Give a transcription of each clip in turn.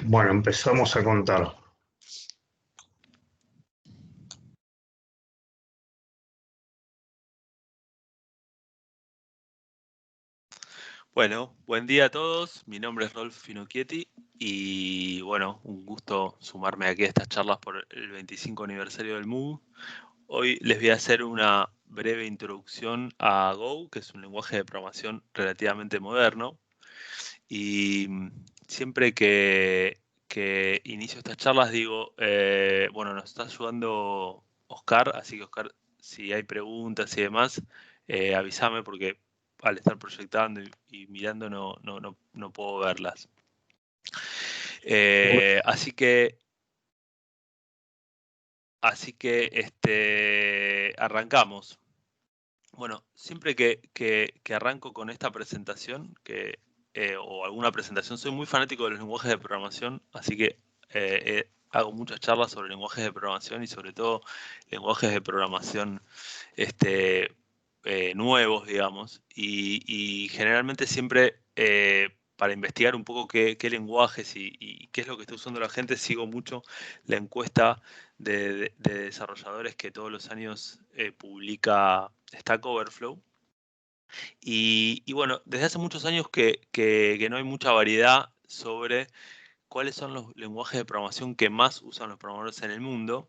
Bueno, empezamos a contar. Bueno, buen día a todos. Mi nombre es Rolf Finocchietti y bueno, un gusto sumarme aquí a estas charlas por el 25 aniversario del MOOC. Hoy les voy a hacer una breve introducción a Go, que es un lenguaje de programación relativamente moderno. Y siempre que inicio estas charlas digo, bueno, nos está ayudando Oscar, así que Oscar, si hay preguntas y demás, avísame porque al estar proyectando y mirando no puedo verlas. Así que arrancamos. Bueno, siempre que arranco con esta presentación, o alguna presentación, soy muy fanático de los lenguajes de programación, así que hago muchas charlas sobre lenguajes de programación y sobre todo lenguajes de programación nuevos, digamos, y generalmente siempre para investigar un poco qué lenguajes y qué es lo que está usando la gente, sigo mucho la encuesta de desarrolladores que todos los años publica Stack Overflow. Y bueno, desde hace muchos años que no hay mucha variedad sobre cuáles son los lenguajes de programación que más usan los programadores en el mundo.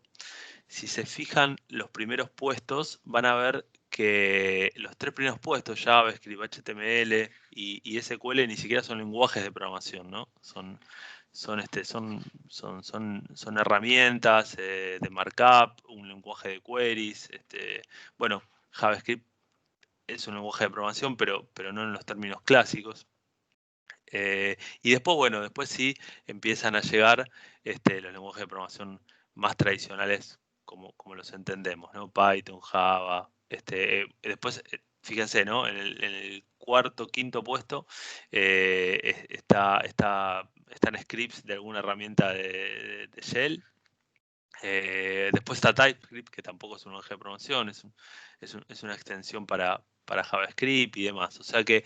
Si se fijan los primeros puestos, van a ver que los tres primeros puestos, JavaScript, HTML y SQL, ni siquiera son lenguajes de programación, ¿no? Son herramientas de markup, un lenguaje de queries. Bueno, JavaScript es un lenguaje de programación, pero no en los términos clásicos. Y después, bueno, después sí empiezan a llegar los lenguajes de programación más tradicionales como los entendemos, ¿no? Python, Java. Después, fíjense, ¿no? En el cuarto, quinto puesto están scripts de alguna herramienta de Shell. Después está TypeScript, que tampoco es un lenguaje de programación, es una extensión para JavaScript y demás. O sea que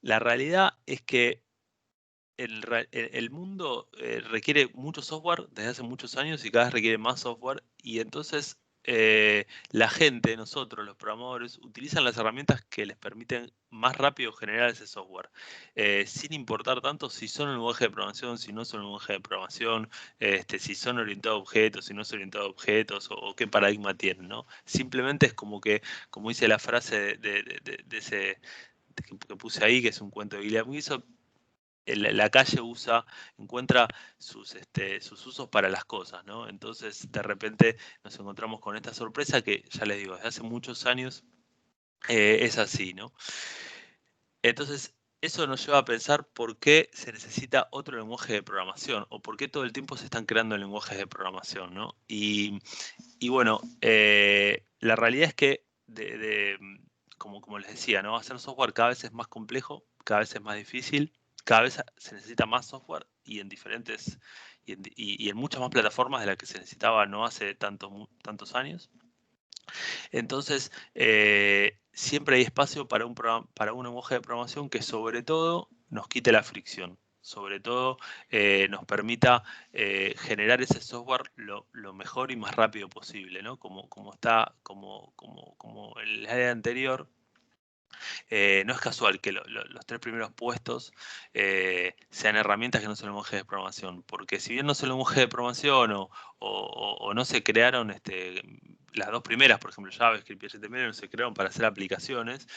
la realidad es que el mundo requiere mucho software desde hace muchos años y cada vez requiere más software, y entonces la gente, nosotros, los programadores, utilizan las herramientas que les permiten más rápido generar ese software, sin importar tanto si son un lenguaje de programación, si no son un lenguaje de programación, si son orientados a objetos, si no son orientados a objetos, o qué paradigma tienen, ¿no? Simplemente es como que, como dice la frase de ese que puse ahí, que es un cuento de Guillermo Guizot, la calle encuentra sus usos para las cosas, ¿no? Entonces, de repente nos encontramos con esta sorpresa que, ya les digo, desde hace muchos años es así, ¿no? Entonces, eso nos lleva a pensar por qué se necesita otro lenguaje de programación o por qué todo el tiempo se están creando lenguajes de programación, ¿no? Y bueno, la realidad es que, como les decía, ¿no? Hacer software cada vez es más complejo, cada vez es más difícil, cada vez se necesita más software y en diferentes y en muchas más plataformas de las que se necesitaba no hace tantos años. Entonces, siempre hay espacio para un lenguaje de programación que sobre todo nos quite la fricción, sobre todo nos permita generar ese software lo mejor y más rápido posible, ¿no? Como el área anterior. No es casual que los tres primeros puestos sean herramientas que no son lenguajes de programación, porque si bien no son lenguajes de programación o no se crearon las dos primeras, por ejemplo, JavaScript y HTML, no se crearon para hacer aplicaciones,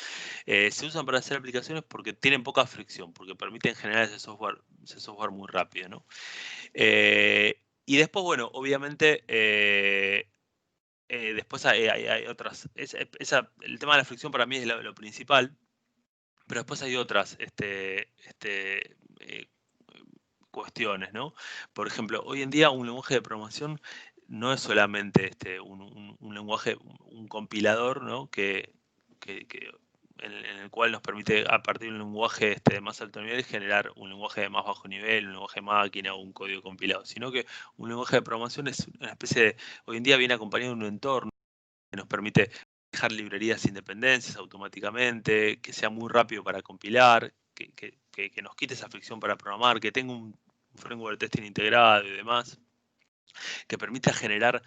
se usan para hacer aplicaciones porque tienen poca fricción, porque permiten generar ese software muy rápido, ¿no? Y después, bueno, obviamente, después hay otras. El tema de la fricción para mí es lo principal, pero después hay otras cuestiones, ¿no? Por ejemplo, hoy en día un lenguaje de programación no es solamente un lenguaje, un compilador, ¿no? En el cual nos permite, a partir de un lenguaje de más alto nivel, generar un lenguaje de más bajo nivel, un lenguaje de máquina o un código compilado, sino que un lenguaje de programación es una especie de, hoy en día viene acompañado de un entorno que nos permite dejar librerías independencias automáticamente, que sea muy rápido para compilar, que nos quite esa fricción para programar, que tenga framework de testing integrado y demás, que permita generar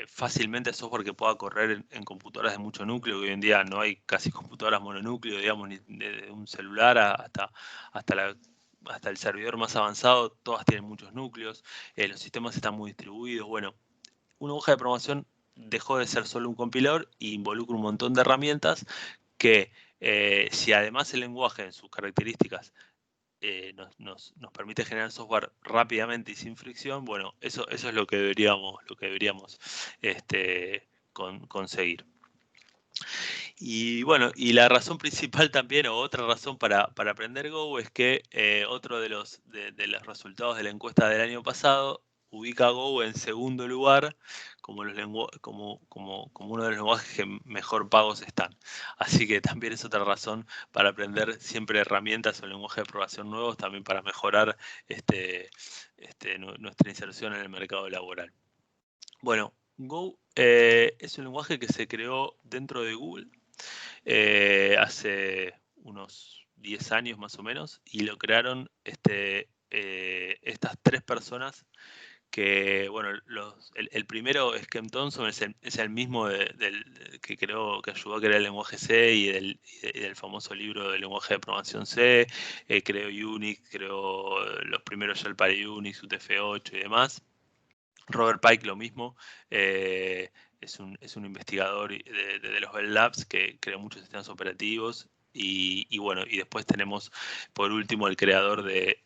fácilmente software que pueda correr en computadoras de mucho núcleo, que hoy en día no hay casi computadoras mononúcleo, digamos, ni de un celular hasta el servidor más avanzado, todas tienen muchos núcleos, los sistemas están muy distribuidos. Bueno, una hoja de programación dejó de ser solo un compilador e involucra un montón de herramientas que, si además el lenguaje en sus características nos permite generar software rápidamente y sin fricción, bueno, eso es lo que deberíamos conseguir. Y bueno, y la razón principal también, o otra razón para aprender Go, es que otro de los resultados de la encuesta del año pasado ubica a Go en segundo lugar como uno de los lenguajes que mejor pagos están. Así que también es otra razón para aprender siempre herramientas o lenguajes de programación nuevos, también para mejorar nuestra inserción en el mercado laboral. Bueno, Go es un lenguaje que se creó dentro de Google hace unos 10 años más o menos, y lo crearon estas 3 personas que, bueno, el primero es Ken Thompson, es el mismo que ayudó a crear el lenguaje C y del famoso libro del lenguaje de programación C, creó Unix, creó los primeros shell para Unix, UTF-8 y demás. Robert Pike lo mismo, es un investigador de los Bell Labs que creó muchos sistemas operativos y bueno, y después tenemos por último el creador del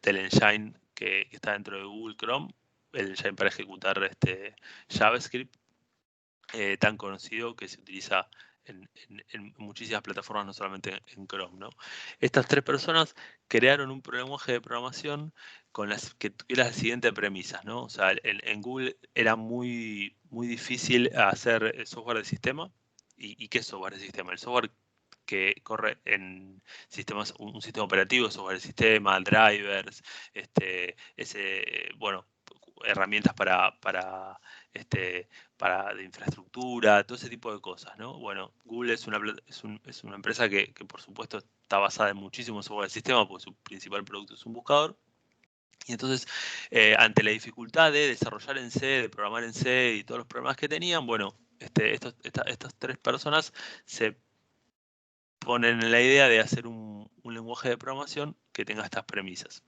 engine que está dentro de Google Chrome, el engine para ejecutar JavaScript, tan conocido que se utiliza en muchísimas plataformas, no solamente en Chrome, ¿no? Estas 3 personas crearon un lenguaje de programación que tuviera las siguientes premisas, ¿no? O sea, en Google era muy difícil hacer software de sistema. ¿Y qué es software de sistema? El software que corre en sistemas, un sistema operativo, software de sistema, drivers, bueno, herramientas para de infraestructura, todo ese tipo de cosas, ¿no? Bueno, Google es una empresa que por supuesto está basada en muchísimos software del sistema, porque su principal producto es un buscador. Y entonces, ante la dificultad de desarrollar en C, de programar en C y todos los problemas que tenían, bueno, estas 3 personas se ponen en la idea de hacer un lenguaje de programación que tenga estas premisas.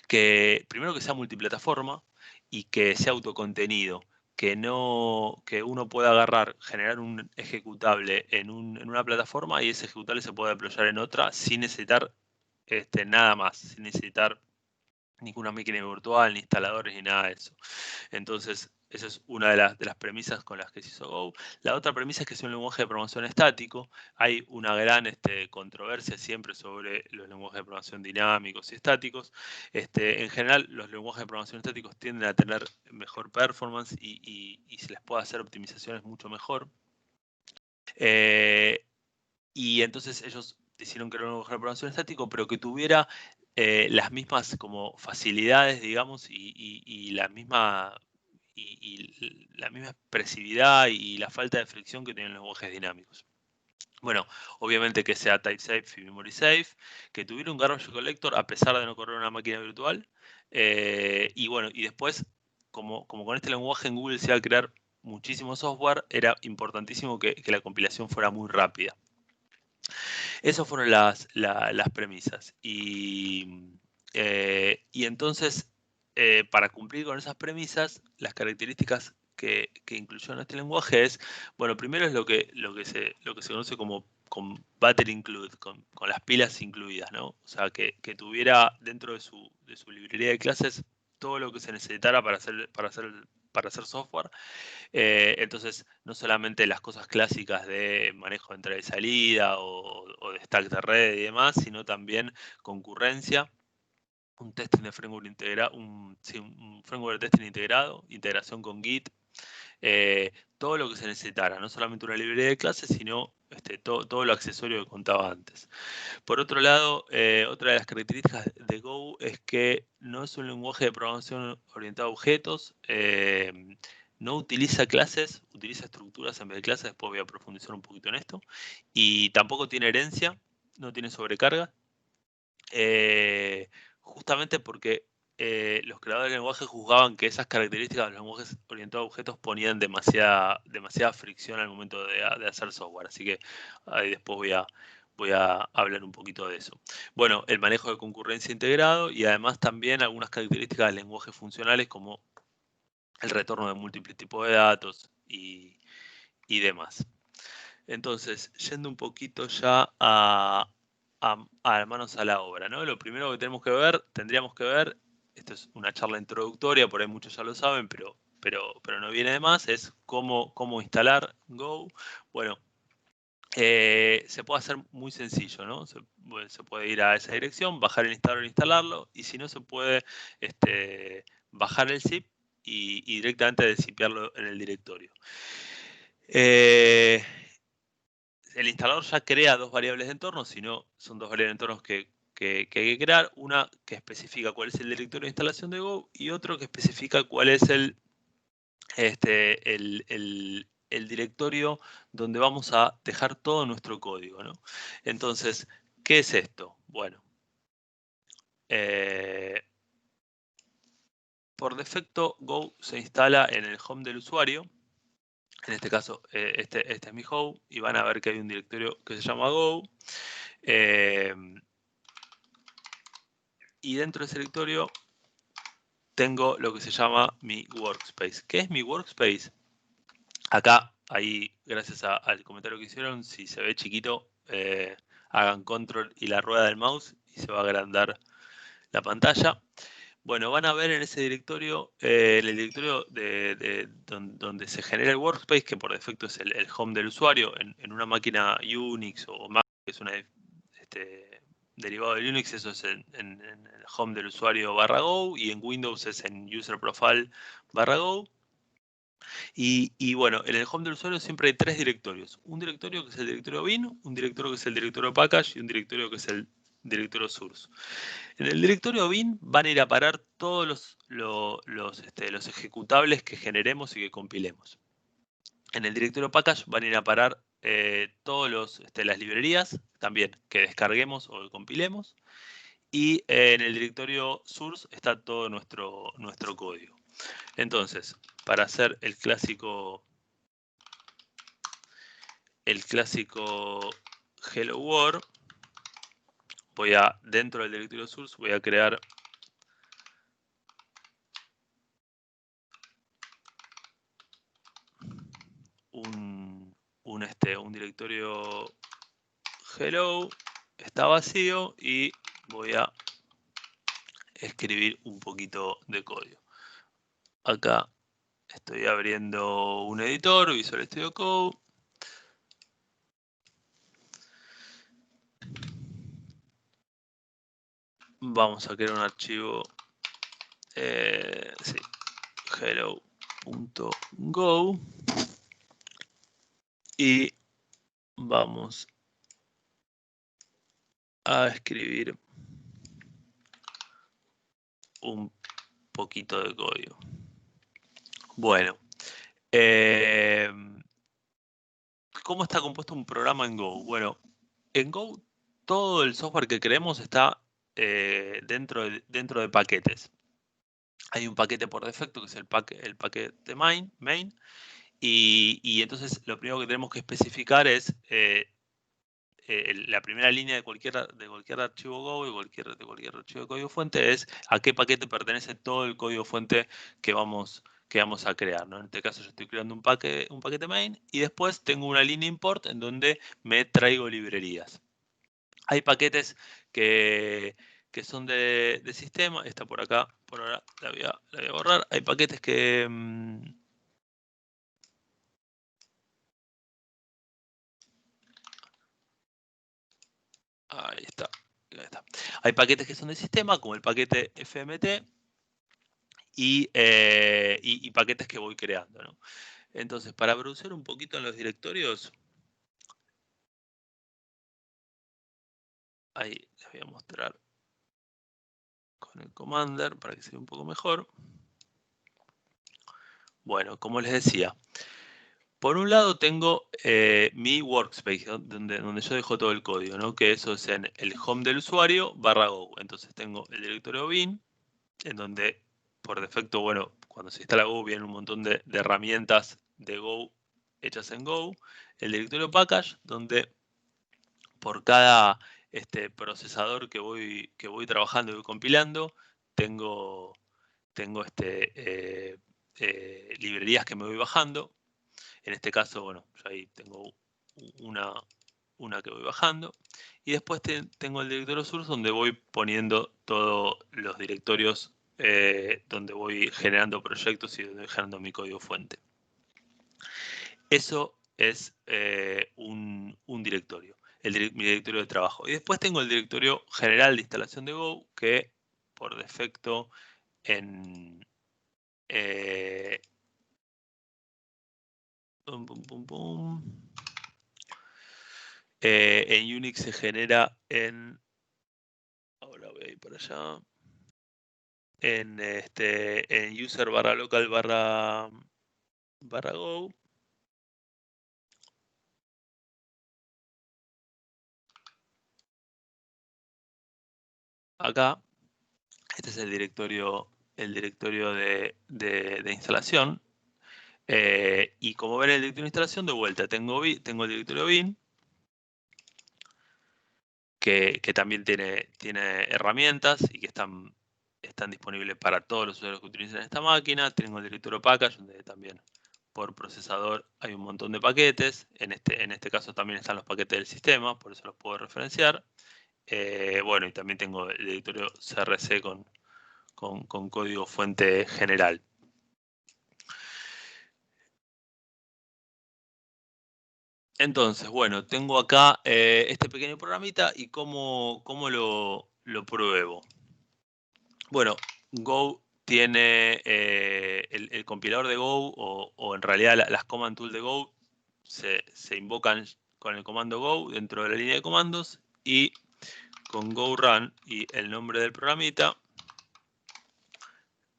Que primero que sea multiplataforma y que sea autocontenido, que uno pueda generar un ejecutable en una plataforma y ese ejecutable se pueda deployar en otra sin necesitar nada más, sin necesitar ninguna máquina virtual, ni instaladores, ni nada de eso. Entonces, esa es una de las premisas con las que se hizo Go. La otra premisa es que es un lenguaje de programación estático. Hay una gran controversia siempre sobre los lenguajes de programación dinámicos y estáticos. En general, los lenguajes de programación estáticos tienden a tener mejor performance y se les puede hacer optimizaciones mucho mejor. Y entonces ellos decidieron crear un lenguaje de programación estático, pero que tuviera las mismas como facilidades, digamos, y la misma expresividad y la falta de fricción que tienen los lenguajes dinámicos. Bueno, obviamente que sea type safe y memory safe, que tuviera un garbage collector a pesar de no correr una máquina virtual. Y bueno, y después, como con este lenguaje en Google se iba a crear muchísimo software, era importantísimo que la compilación fuera muy rápida. Esas fueron las premisas. Y entonces, para cumplir con esas premisas, las características que incluyó en este lenguaje es, bueno, primero es lo que se conoce como con battery include, con las pilas incluidas, ¿no? O sea, que tuviera dentro de su librería de clases todo lo que se necesitara para hacer software. Entonces, no solamente las cosas clásicas de manejo de entrada y salida o de stack de red y demás, sino también concurrencia, un testing de framework un framework de testing integrado, integración con Git, todo lo que se necesitara, no solamente una librería de clases, sino todo lo accesorio que contaba antes. Por otro lado, otra de las características de Go es que no es un lenguaje de programación orientado a objetos, no utiliza clases, utiliza estructuras en vez de clases, después voy a profundizar un poquito en esto, y tampoco tiene herencia, no tiene sobrecarga, justamente porque los creadores del lenguaje juzgaban que esas características de los lenguajes orientados a objetos ponían demasiada fricción al momento de hacer software. Así que ahí después voy a hablar un poquito de eso. Bueno, el manejo de concurrencia integrado y además también algunas características de lenguajes funcionales como el retorno de múltiples tipos de datos y demás. Entonces, yendo un poquito ya a manos a la obra, ¿no? Lo primero que tendríamos que ver, esto es una charla introductoria, por ahí muchos ya lo saben, pero no viene de más, es cómo instalar Go. Bueno, se puede hacer muy sencillo, ¿no? Se puede ir a esa dirección, bajar el instalador e instalarlo, y si no, se puede bajar el zip y directamente deszipearlo en el directorio. El instalador ya crea dos variables de entorno, si no, son dos variables de entornos que hay que crear. Una que especifica cuál es el directorio de instalación de Go y otro que especifica cuál es el directorio donde vamos a dejar todo nuestro código, ¿no? Entonces, ¿qué es esto? Bueno, por defecto Go se instala en el home del usuario. En este caso, este es mi home y van a ver que hay un directorio que se llama Go. Y dentro de ese directorio tengo lo que se llama mi workspace. ¿Qué es mi workspace? Acá, ahí, gracias al comentario que hicieron, si se ve chiquito, hagan control y la rueda del mouse y se va a agrandar la pantalla. Bueno, van a ver en ese directorio, en el directorio donde se genera el workspace, que por defecto es el home del usuario, en una máquina Unix o Mac, que es una derivado de Linux, eso es en el home del usuario /go, y en Windows es en user profile /go. Y bueno, en el home del usuario siempre hay tres directorios. Un directorio que es el directorio bin, un directorio que es el directorio package y un directorio que es el directorio source. En el directorio bin van a ir a parar todos los ejecutables que generemos y que compilemos. En el directorio package van a ir a parar todas las librerías también que descarguemos o que compilemos. Y en el directorio source está todo nuestro código. Entonces, para hacer el clásico Hello World, dentro del directorio source, voy a crear un directorio hello, está vacío y voy a escribir un poquito de código. Acá estoy abriendo un editor, Visual Studio Code. Vamos a crear un archivo hello.go y vamos a escribir un poquito de código. Bueno, ¿cómo está compuesto un programa en Go? Bueno, en Go todo el software que creemos está dentro de paquetes. Hay un paquete por defecto que es el paquete main, y entonces lo primero que tenemos que especificar es la primera línea de cualquier archivo Go, de cualquier archivo de código fuente, es a qué paquete pertenece todo el código fuente que vamos a crear, ¿no? En este caso yo estoy creando un paquete main y después tengo una línea import en donde me traigo librerías. Hay paquetes que son de sistema, esta por acá, por ahora la voy a borrar. Hay paquetes que ahí está. Hay paquetes que son de sistema, como el paquete FMT, y paquetes que voy creando, ¿no? Entonces, para browsear un poquito en los directorios, ahí les voy a mostrar con el Commander para que se vea un poco mejor. Bueno, como les decía, por un lado tengo mi workspace, ¿no? donde yo dejo todo el código, ¿no? Que eso es en el home del usuario /go. Entonces tengo el directorio bin, en donde por defecto, bueno, cuando se instala Go vienen un montón de herramientas de Go hechas en Go. El directorio package, donde por cada procesador que voy trabajando y voy compilando, tengo librerías que me voy bajando. En este caso, bueno, yo ahí tengo una que voy bajando. Y después tengo el directorio source, donde voy poniendo todos los directorios donde voy generando proyectos y donde voy generando mi código fuente. Eso es un directorio, mi directorio de trabajo. Y después tengo el directorio general de instalación de Go, que por defecto en en Unix se genera en, ahora voy a ir para allá, en user /local /go. Acá, este es el directorio de instalación. Y como ven, el directorio de instalación, de vuelta, tengo el directorio bin, que también tiene herramientas y que están disponibles para todos los usuarios que utilicen esta máquina. Tengo el directorio package, donde también por procesador hay un montón de paquetes. En este caso también están los paquetes del sistema, por eso los puedo referenciar. Bueno, y también tengo el directorio CRC con código fuente general. Entonces, bueno, tengo acá este pequeño programita y cómo lo pruebo. Bueno, Go tiene el compilador de Go, o en realidad las command tools de Go se invocan con el comando Go dentro de la línea de comandos, y con Go Run y el nombre del programita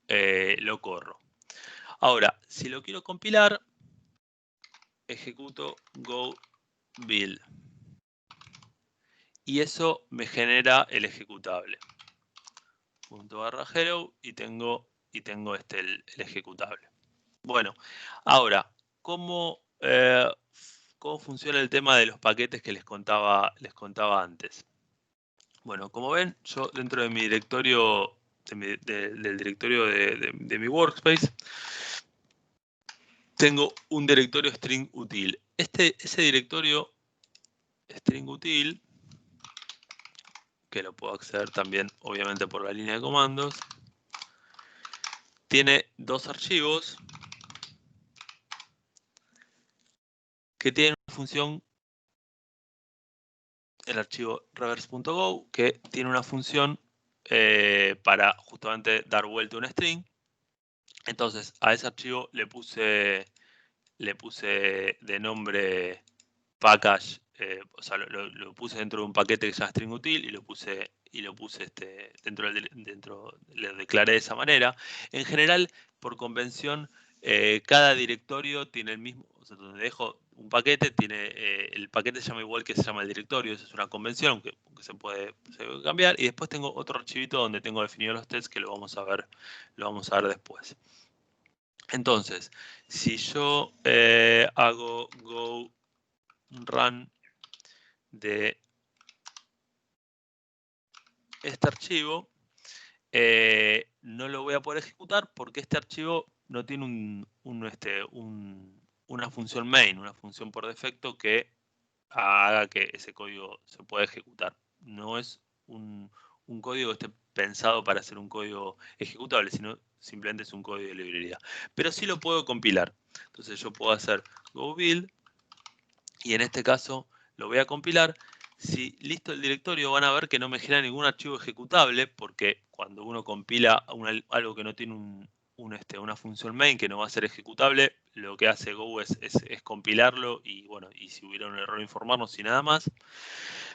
lo corro. Ahora, si lo quiero compilar, ejecuto Go build. Y eso me genera el ejecutable. ./hello y tengo el ejecutable. Bueno, ahora, ¿cómo funciona el tema de los paquetes que les contaba antes? Bueno, como ven, yo dentro de mi directorio, del directorio de mi workspace, tengo un directorio string util. Ese directorio string util, que lo puedo acceder también obviamente por la línea de comandos, tiene dos archivos que tienen una función, el archivo reverse.go, que tiene una función para justamente dar vuelta a un string. Entonces a ese archivo le puse de nombre package, o sea, lo puse dentro de un paquete que se llama string util, y lo puse le declaré de esa manera. En general, por convención, cada directorio tiene el mismo, o sea, donde dejo un paquete, el paquete se llama igual que se llama el directorio. Eso es una convención, aunque se puede cambiar. Y después tengo otro archivito donde tengo definidos los tests, que lo vamos a ver después. Entonces, si yo hago Go Run de este archivo, no lo voy a poder ejecutar porque este archivo no tiene una función main, una función por defecto que haga que ese código se pueda ejecutar. No es un código que esté pensado para ser un código ejecutable, sino simplemente es un código de librería. Pero sí lo puedo compilar. Entonces yo puedo hacer go build, y en este caso lo voy a compilar. Si listo el directorio, van a ver que no me genera ningún archivo ejecutable, porque cuando uno compila algo que no tiene una función main, que no va a ser ejecutable, lo que hace Go es compilarlo, y bueno, y si hubiera un error, informarnos, y nada más.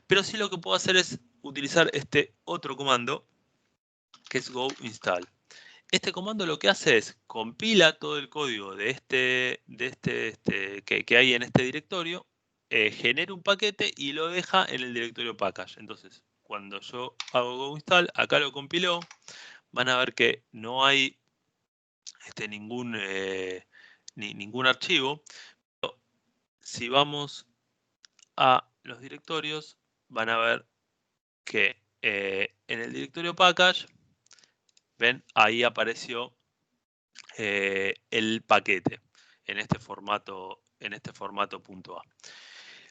Pero sí, lo que puedo hacer es utilizar este otro comando, que es go install. Este comando lo que hace es compila todo el código de que hay en este directorio, genera un paquete y lo deja en el directorio package. Entonces, cuando yo hago go install, acá lo compiló, van a ver que no hay ningún archivo. Pero si vamos a los directorios, van a ver que en el directorio package, ven, ahí apareció el paquete en este formato .a.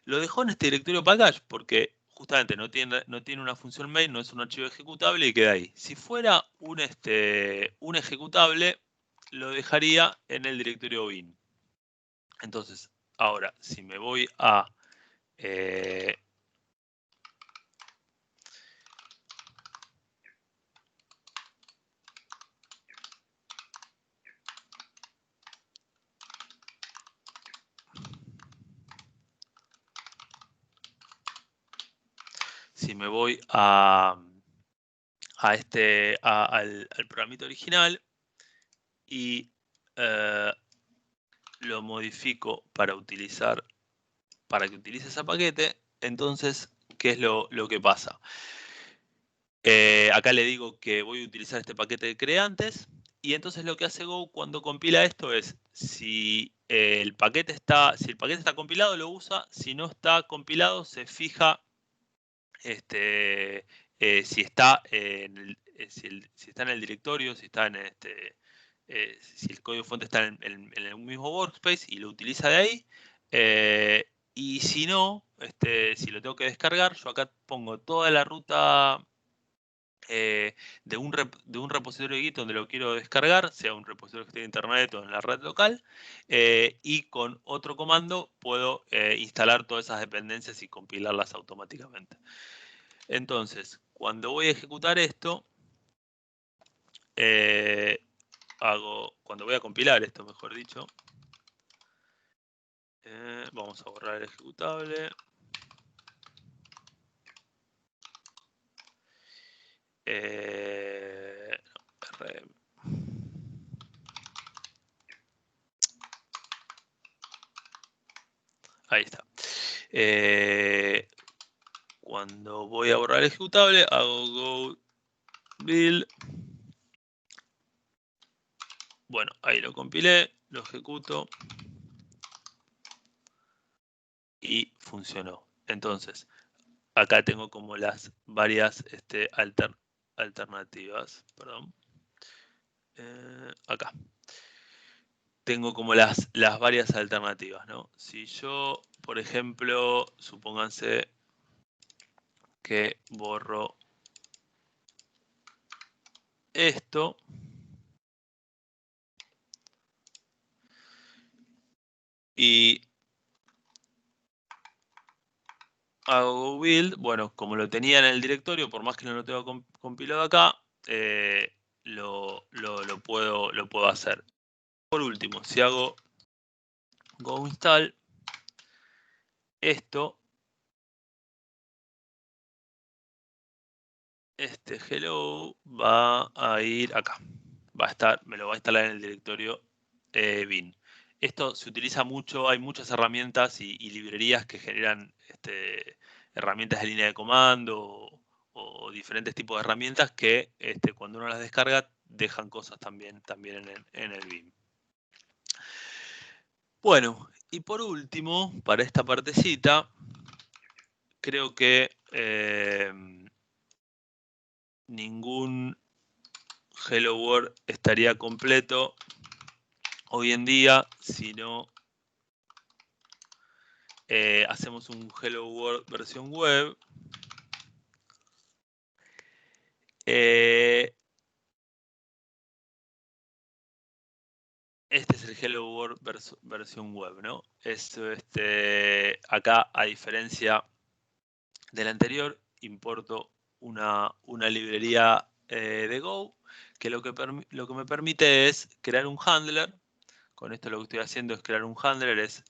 Lo dejó en este directorio package porque justamente no tiene una función main, no es un archivo ejecutable y queda ahí. Si fuera un ejecutable, lo dejaría en el directorio bin. Entonces, ahora, si me voy a al programita original y lo modifico para que utilice ese paquete, entonces, ¿qué es lo que pasa? Acá le digo que voy a utilizar este paquete de creantes y entonces lo que hace Go cuando compila esto es si el paquete está compilado lo usa, si no está compilado se fija si está en el directorio, si el código fuente está en el mismo workspace y lo utiliza de ahí. Y si no, si lo tengo que descargar, yo acá pongo toda la ruta de un repositorio de Git donde lo quiero descargar, sea un repositorio que esté en internet o en la red local, y con otro comando puedo instalar todas esas dependencias y compilarlas automáticamente. Entonces, cuando voy a ejecutar esto, cuando voy a compilar esto, mejor dicho, vamos a borrar el ejecutable. Ahí está. Cuando voy a borrar el ejecutable, hago go build. Bueno, ahí lo compilé, lo ejecuto y funcionó. Entonces, acá tengo como las varias alternativas. Perdón. Acá. Tengo como las varias alternativas, ¿no? Si yo, por ejemplo, supónganse que borro esto y hago build, bueno, como lo tenía en el directorio, por más que no lo tenga compilado acá, lo puedo hacer. Por último, si hago go install, esto, hello va a ir acá. Me lo va a instalar en el directorio bin. Esto se utiliza mucho, hay muchas herramientas y librerías que generan herramientas de línea de comando o diferentes tipos de herramientas que cuando uno las descarga dejan cosas también en el bin. Bueno, y por último, para esta partecita, creo que ningún Hello World estaría completo hoy en día si no hacemos un Hello World versión web. Este es el Hello World versión web, ¿no? Acá, a diferencia del anterior, importo una librería de Go que lo que me permite es crear un handler. Con esto lo que estoy haciendo es crear un handler, es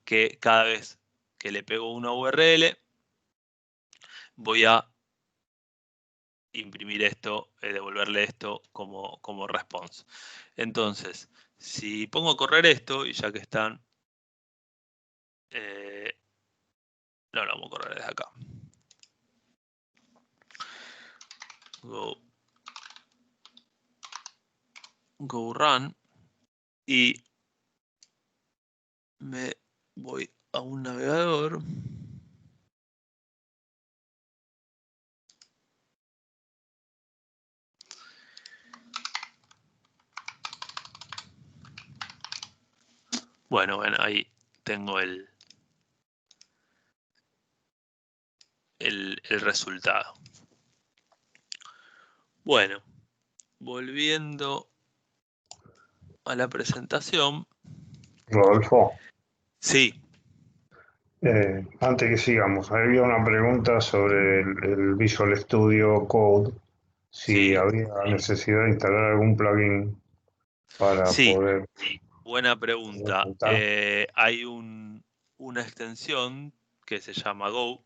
que cada vez que le pego una URL voy a imprimir esto, devolverle esto como response. Entonces, si pongo a correr esto, y ya que están, no lo vamos a correr desde acá. Go run, y me voy a un navegador. Bueno, ahí tengo el resultado. Bueno, volviendo a la presentación. Rodolfo, Sí, antes que sigamos, había una pregunta sobre el Visual Studio Code, si sí, habría necesidad de instalar algún plugin para sí, poder buena pregunta. montar. Hay una extensión que se llama Go,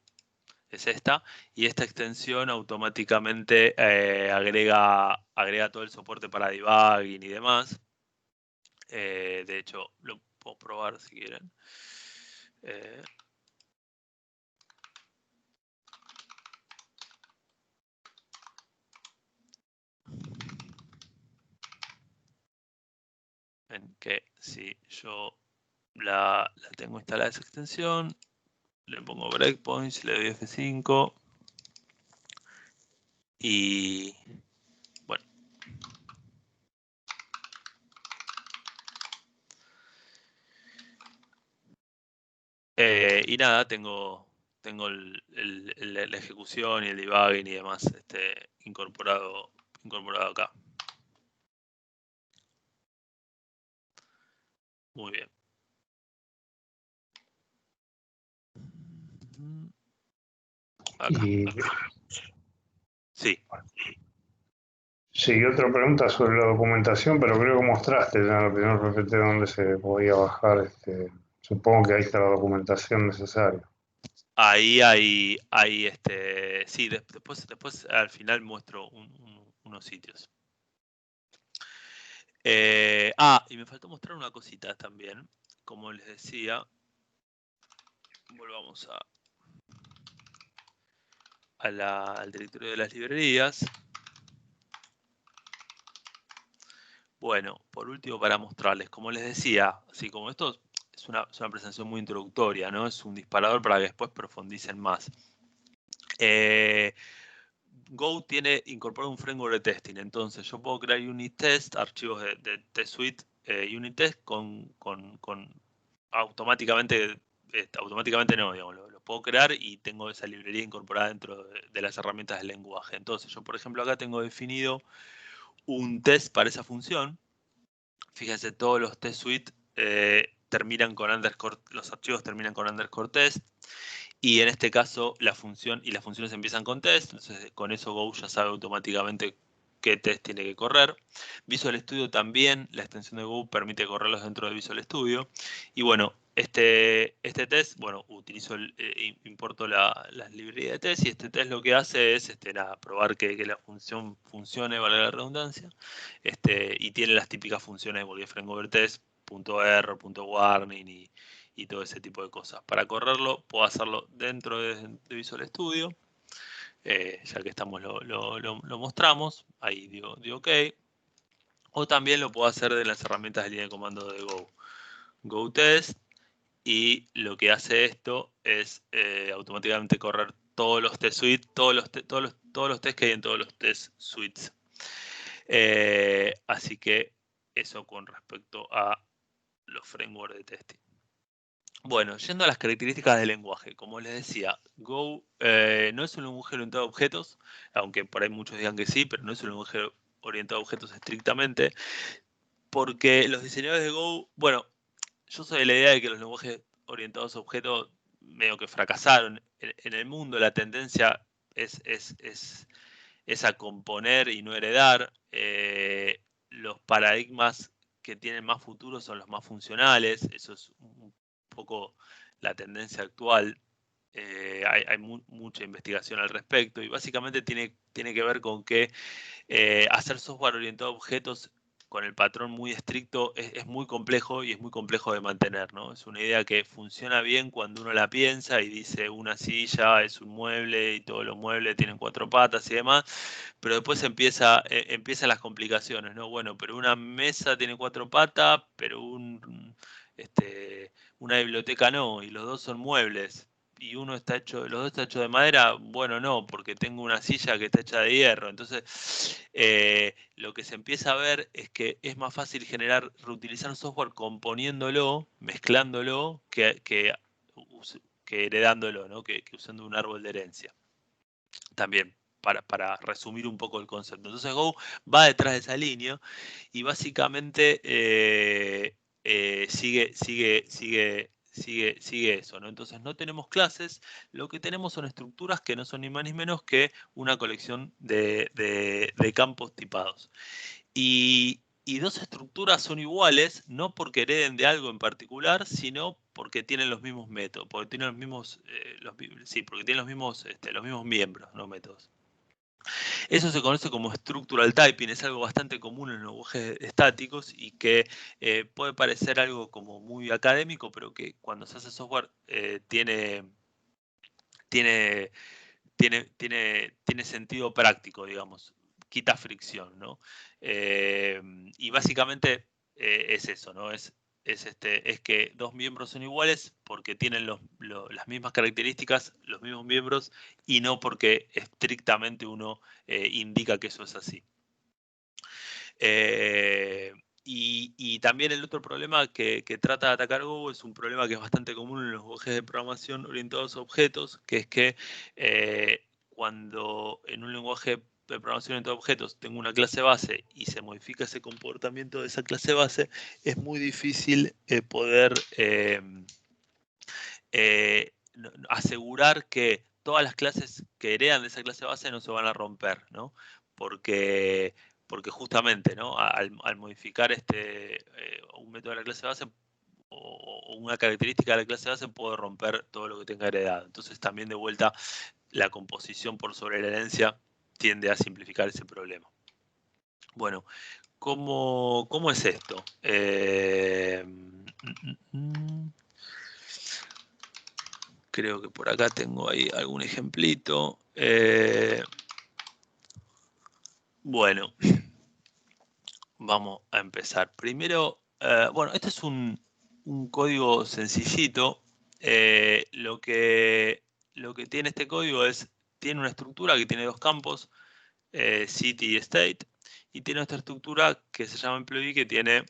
es esta, y esta extensión automáticamente agrega todo el soporte para debugging y demás. De hecho, lo puedo probar si quieren. En que si yo la tengo instalada esa extensión, le pongo breakpoints, le doy F5 y bueno. Y nada, tengo la ejecución y el debugging y demás incorporado acá. Muy bien. Acá. Y Sí. sí, otra pregunta sobre la documentación, pero creo que mostraste ya en la primera PPT dónde se podía bajar. Supongo que ahí está la documentación necesaria. Ahí hay sí, después al final muestro unos sitios. Y me faltó mostrar una cosita también. Como les decía, volvamos al directorio de las librerías. Bueno, por último, para mostrarles, como les decía, así como esto es una presentación muy introductoria, ¿no? Es un disparador para que después profundicen más. Go tiene incorporado un framework de testing, entonces yo puedo crear unit test, archivos de test suite unit test con automáticamente no, digamos, lo puedo crear y tengo esa librería incorporada dentro de las herramientas del lenguaje. Entonces yo, por ejemplo, acá tengo definido un test para esa función. Fíjense, todos los test suite terminan con underscore, los archivos terminan con underscore test. Y en este caso las funciones empiezan con test, entonces con eso Go ya sabe automáticamente qué test tiene que correr. Visual Studio también, la extensión de Go permite correrlos dentro de Visual Studio. Y bueno, este test, bueno, importo las librerías de test, y este test lo que hace es probar que la función funcione, valga la redundancia, y tiene las típicas funciones de bootstrap overtest, .error, .warning y todo ese tipo de cosas. Para correrlo puedo hacerlo dentro de Visual Studio, ya que estamos lo mostramos, ahí digo OK, o también lo puedo hacer de las herramientas de línea de comando de Go. Go test, y lo que hace esto es automáticamente correr todos los test suites, todos los tests que hay en todos los test suites. Así que eso con respecto a los frameworks de testing. Bueno, yendo a las características del lenguaje, como les decía, Go no es un lenguaje orientado a objetos, aunque por ahí muchos digan que sí, pero no es un lenguaje orientado a objetos estrictamente, porque los diseñadores de Go, bueno, yo soy de la idea de que los lenguajes orientados a objetos medio que fracasaron. En el mundo la tendencia es a componer y no heredar. Los paradigmas que tienen más futuro son los más funcionales, eso es un poco la tendencia actual. Hay mucha investigación al respecto y básicamente tiene tiene que ver con que hacer software orientado a objetos con el patrón muy estricto es muy complejo y es muy complejo de mantener, ¿no? Es una idea que funciona bien cuando uno la piensa y dice una silla es un mueble y todos los muebles tienen 4 patas y demás, pero después empiezan las complicaciones, ¿no? Bueno, pero una mesa tiene 4 patas, pero una biblioteca no, y los dos son muebles. Y los dos está hecho de madera, bueno, no, porque tengo una silla que está hecha de hierro. Entonces, lo que se empieza a ver es que es más fácil reutilizar software componiéndolo, mezclándolo, que heredándolo, ¿no? Que usando un árbol de herencia. También, para resumir un poco el concepto. Entonces, Go va detrás de esa línea y básicamente sigue eso, ¿no? Entonces no tenemos clases, lo que tenemos son estructuras que no son ni más ni menos que una colección de campos tipados. Y dos estructuras son iguales, no porque hereden de algo en particular, sino porque tienen los mismos métodos, porque tienen los mismos, porque tienen los mismos miembros, no métodos. Eso se conoce como structural typing, es algo bastante común en los lenguajes estáticos y que puede parecer algo como muy académico, pero que cuando se hace software tiene sentido práctico, digamos, quita fricción, ¿no? Y básicamente es eso, ¿no? Es que dos miembros son iguales porque tienen las mismas características, los mismos miembros, y no porque estrictamente uno indica que eso es así. Y también el otro problema que trata de atacar Go es un problema que es bastante común en los lenguajes de programación orientados a objetos, que es que cuando en un lenguaje de programación orientado a objetos tengo una clase base y se modifica ese comportamiento de esa clase base, es muy difícil poder asegurar que todas las clases que heredan de esa clase base no se van a romper, ¿no? Porque justamente, ¿no? Al modificar un método de la clase base o una característica de la clase base puedo romper todo lo que tenga heredado. Entonces también de vuelta la composición por sobre la herencia tiende a simplificar ese problema. Bueno, ¿cómo es esto? Creo que por acá tengo ahí algún ejemplito. Bueno, vamos a empezar. Primero, bueno, este es un código sencillito. Lo que tiene este código tiene una estructura que tiene dos campos, city y state, y tiene otra estructura que se llama employee que tiene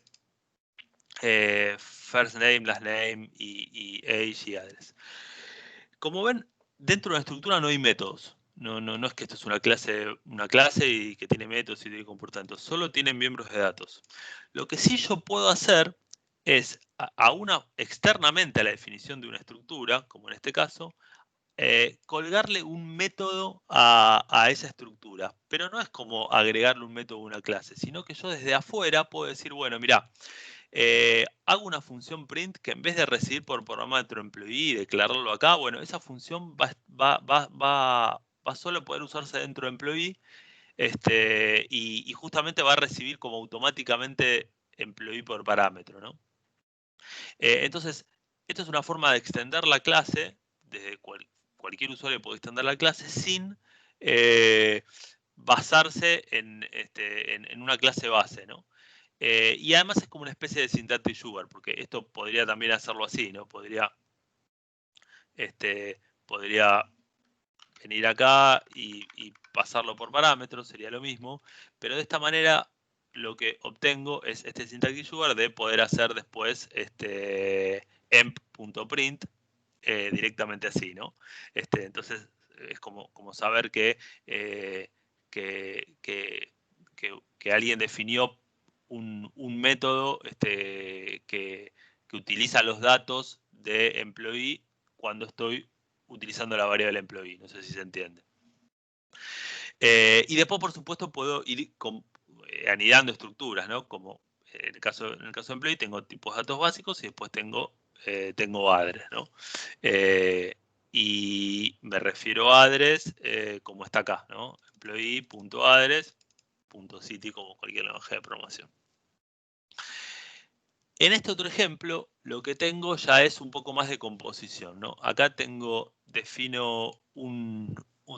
first name, last name y age y address. Como ven, dentro de una estructura no hay métodos. No es que esto es una clase y que tiene métodos y tiene comportamientos. Solo tiene miembros de datos. Lo que sí yo puedo hacer es, externamente a la definición de una estructura, como en este caso, colgarle un método a esa estructura. Pero no es como agregarle un método a una clase, sino que yo desde afuera puedo decir, bueno, mira, hago una función print que en vez de recibir por parámetro employee y declararlo acá, bueno, esa función va solo a poder usarse dentro de employee y justamente va a recibir como automáticamente employee por parámetro, ¿no? Entonces, esto es una forma de extender la clase, desde cualquier usuario puede extender la clase sin basarse en una clase base, ¿no? Y además es como una especie de syntactic sugar, porque esto podría también hacerlo así, ¿no? Podría venir acá y pasarlo por parámetros, sería lo mismo, pero de esta manera lo que obtengo es este syntactic sugar de poder hacer después emp.print directamente así, ¿no? Entonces es como saber que alguien definió un método que utiliza los datos de employee cuando estoy utilizando la variable employee. No sé si se entiende. Y después, por supuesto, puedo ir anidando estructuras, ¿no? Como en el caso de employee tengo tipos de datos básicos y después tengo address, ¿no? y me refiero a address como está acá, ¿no? Employee.address.city como cualquier lenguaje de programación. En este otro ejemplo, lo que tengo ya es un poco más de composición, ¿no? Acá defino un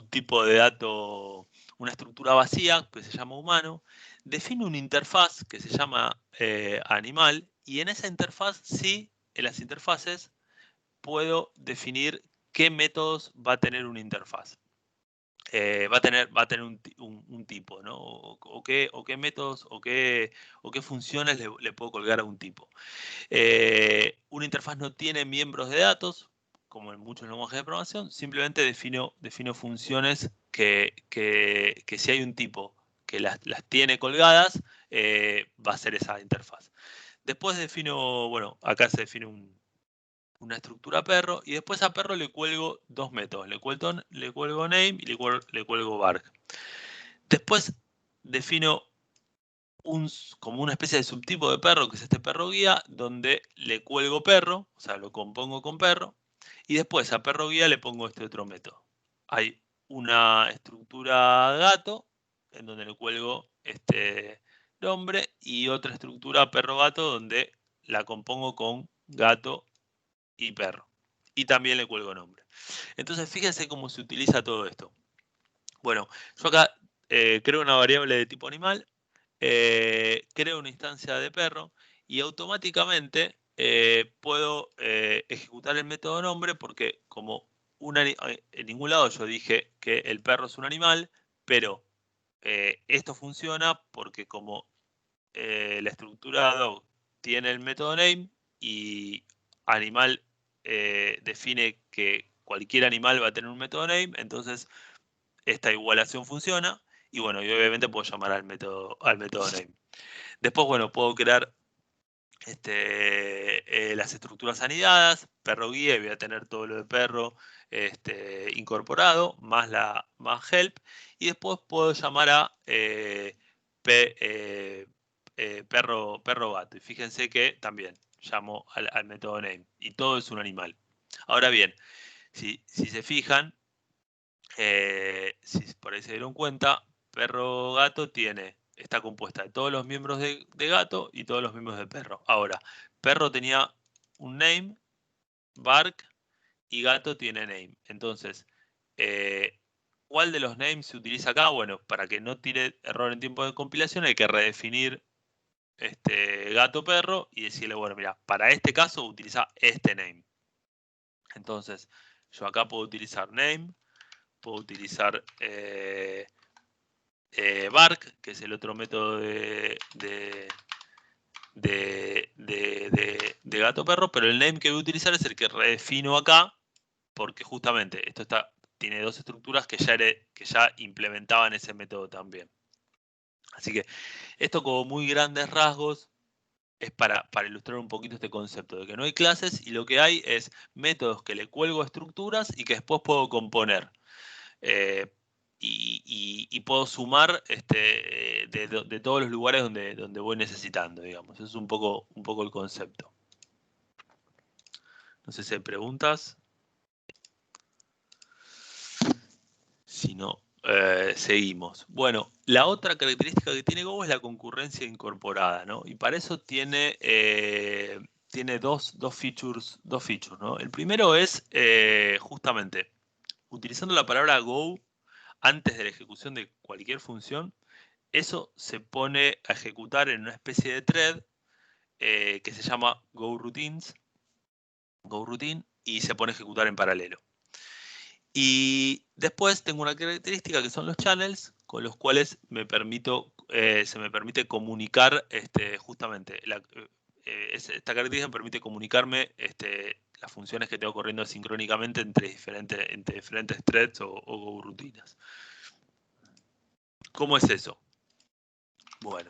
tipo de dato, una estructura vacía que se llama humano, defino una interfaz que se llama animal, y en esa interfaz, sí, en las interfaces, puedo definir qué métodos va a tener una interfaz. Va a tener un tipo, ¿no? O qué métodos o qué funciones le puedo colgar a un tipo. Una interfaz no tiene miembros de datos, como en muchos lenguajes de programación, simplemente defino funciones que si hay un tipo que las tiene colgadas, va a ser esa interfaz. Después defino, bueno, acá se define una estructura perro, y después a perro le cuelgo dos métodos, le cuelgo name y le cuelgo bark. Después defino como una especie de subtipo de perro, que es este perro guía, donde le cuelgo perro, o sea, lo compongo con perro, y después a perro guía le pongo este otro método. Hay una estructura gato, en donde le cuelgo este nombre, y otra estructura perro gato, donde la compongo con gato y perro. Y también le cuelgo nombre. Entonces, fíjense cómo se utiliza todo esto. Bueno, yo acá creo una variable de tipo animal, creo una instancia de perro, y automáticamente puedo ejecutar el método nombre, porque como en ningún lado yo dije que el perro es un animal, pero esto funciona porque como la estructura dog tiene el método name y animal define que cualquier animal va a tener un método name, entonces esta igualación funciona, y bueno, y obviamente puedo llamar al método name. Después, bueno, puedo crear las estructuras anidadas, perro guía, y voy a tener todo lo de perro incorporado, más help, y después puedo llamar a perro gato, y fíjense que también llamo al método name, y todo es un animal. Ahora bien, si se fijan, si por ahí se dieron cuenta, perro gato está compuesta de todos los miembros de gato y todos los miembros de perro. Ahora, perro tenía un name, bark, y gato tiene name. Entonces, ¿cuál de los names se utiliza acá? Bueno, para que no tire error en tiempo de compilación, hay que redefinir gato perro y decirle, bueno, mira, para este caso utiliza este name. Entonces, yo acá puedo utilizar name, puedo utilizar bark, que es el otro método de gato perro, pero el name que voy a utilizar es el que redefino acá, porque justamente esto tiene dos estructuras que ya implementaban ese método también. Así que esto, como muy grandes rasgos, es para ilustrar un poquito este concepto de que no hay clases y lo que hay es métodos que le cuelgo estructuras y que después puedo componer. Y puedo sumar de todos los lugares donde voy necesitando, digamos. Eso es un poco el concepto. No sé si hay preguntas. Si no, seguimos. Bueno, la otra característica que tiene Go es la concurrencia incorporada, ¿no? Y para eso tiene dos features, ¿no? El primero es justamente utilizando la palabra Go antes de la ejecución de cualquier función. Eso se pone a ejecutar en una especie de thread que se llama GoRoutine, y se pone a ejecutar en paralelo. Y después tengo una característica que son los channels, con los cuales se me permite comunicar justamente. Esta característica me permite comunicarme las funciones que tengo corriendo sincrónicamente entre diferentes threads o GoRoutines. ¿Cómo es eso? Bueno.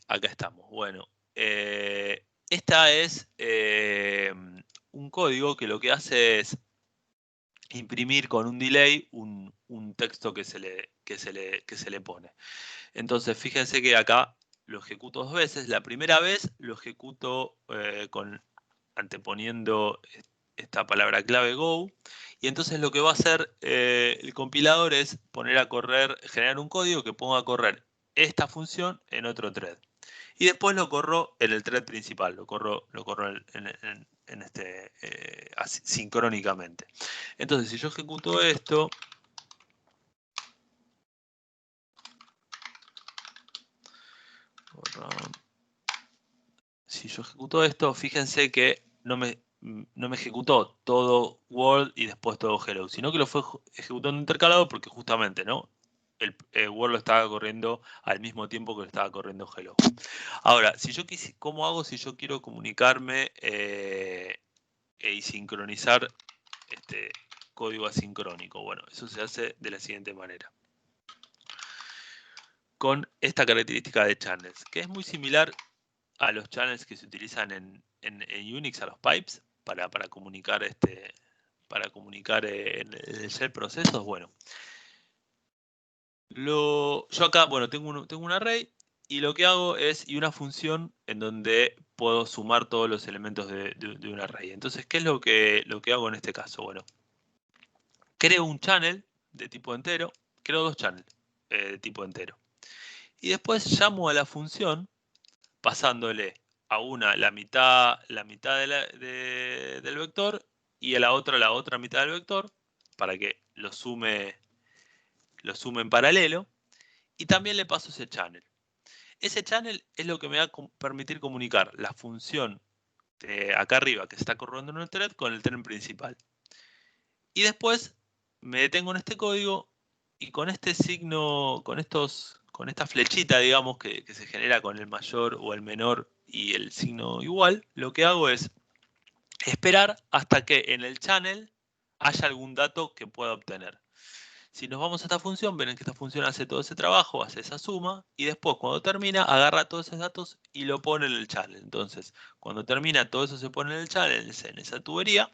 Acá estamos. Bueno, esta es un código que lo que hace es imprimir con un delay un texto que se le pone. Entonces, fíjense que acá lo ejecuto 2 veces. La primera vez lo ejecuto anteponiendo esta palabra clave go. Y entonces lo que va a hacer el compilador es poner a correr, generar un código que ponga a correr esta función en otro thread. Y después lo corro en el thread principal, lo corro así, sincrónicamente. Entonces, si yo ejecuto esto, fíjense que no me ejecutó todo world y después todo hello, sino que lo fue ejecutando intercalado porque justamente, ¿no? El world lo estaba corriendo al mismo tiempo que lo estaba corriendo hello. Ahora, ¿cómo hago si yo quiero comunicarme y sincronizar este código asincrónico? Bueno, eso se hace de la siguiente manera. Con esta característica de channels, que es muy similar a los channels que se utilizan en Unix, a los pipes, para comunicar en el shell procesos. Bueno, yo acá, bueno, tengo un array y lo que hago es una función en donde puedo sumar todos los elementos de un array. Entonces, ¿qué es lo que hago en este caso? Bueno, creo un channel de tipo entero, creo 2 channels de tipo entero. Y después llamo a la función pasándole a una la mitad del vector y a la otra mitad del vector para que lo sume en paralelo, y también le paso ese channel. Ese channel es lo que me va a permitir comunicar la función de acá arriba que se está corriendo en el thread con el thread principal. Y después me detengo en este código y con este signo, con esta flechita, digamos, que se genera con el mayor o el menor y el signo igual, lo que hago es esperar hasta que en el channel haya algún dato que pueda obtener. Si nos vamos a esta función, ven que esta función hace todo ese trabajo, hace esa suma, y después cuando termina, agarra todos esos datos y lo pone en el channel. Entonces, cuando termina, todo eso se pone en el channel, en esa tubería.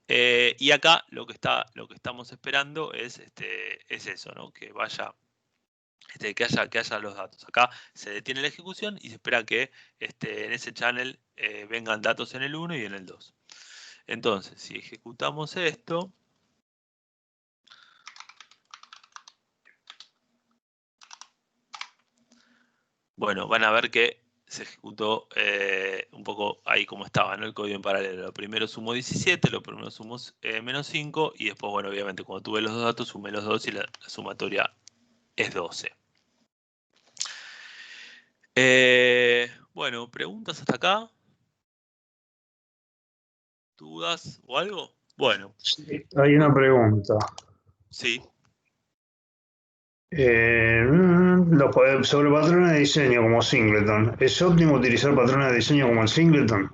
Y acá lo que estamos esperando es eso, ¿no? Que vaya, que haya los datos. Acá se detiene la ejecución y se espera que en ese channel vengan datos en el 1 y en el 2. Entonces, si ejecutamos esto, bueno, van a ver que se ejecutó un poco ahí como estaba, ¿no? El código en paralelo. Lo primero sumó 17, lo primero sumó menos 5 y después, bueno, obviamente cuando tuve los dos datos sumé los dos y la sumatoria es 12. Bueno, ¿preguntas hasta acá? ¿Dudas o algo? Bueno. Sí, hay una pregunta. Sí. Sobre patrones de diseño como singleton, ¿es óptimo utilizar patrones de diseño como el singleton?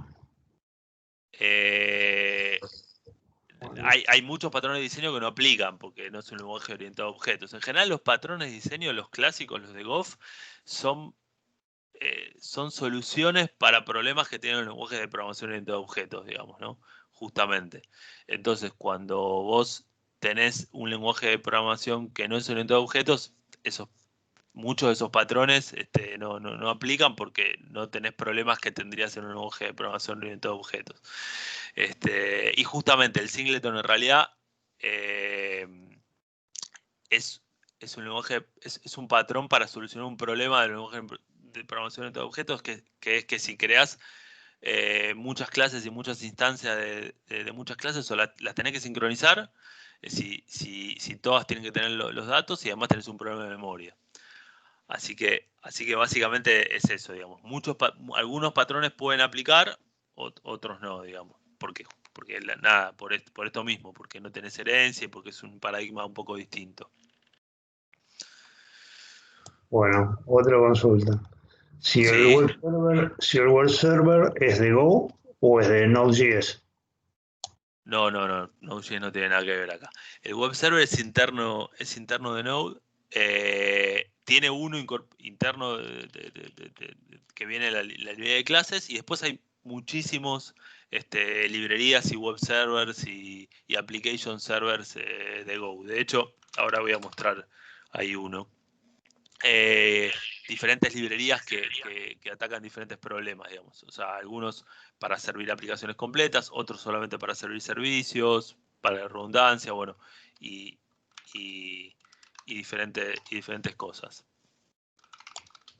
Hay muchos patrones de diseño que no aplican porque no es un lenguaje orientado a objetos. En general, los patrones de diseño, los clásicos, los de Goff, son soluciones para problemas que tienen los lenguajes de programación orientada a objetos, digamos, ¿no? Justamente. Entonces, cuando vos tenés un lenguaje de programación que no es orientado a objetos, muchos de esos patrones no aplican porque no tenés problemas que tendrías en un lenguaje de programación orientado a objetos. Y justamente el singleton en realidad es un lenguaje, es un patrón para solucionar un problema del lenguaje de programación orientada a objetos, que es que si creas muchas clases y muchas instancias de muchas clases, o las tenés que sincronizar, si todas tienen que tener los datos y además tenés un problema de memoria. Así que básicamente es eso, digamos. Algunos patrones pueden aplicar, otros no, digamos. ¿Por qué? Porque nada, por esto mismo, porque no tenés herencia y porque es un paradigma un poco distinto. Bueno, otra consulta. Si el Sí. web server es de Go o es de Node.js. No, Node.js no tiene nada que ver acá. El web server es interno de Node. Tiene uno interno que viene de la librería de clases y después hay muchísimos librerías y web servers y application servers de Go. De hecho, ahora voy a mostrar ahí uno. Diferentes librerías que atacan diferentes problemas, digamos. O sea, algunos para servir aplicaciones completas, otros solamente para servir servicios, para la redundancia, bueno, y diferentes cosas.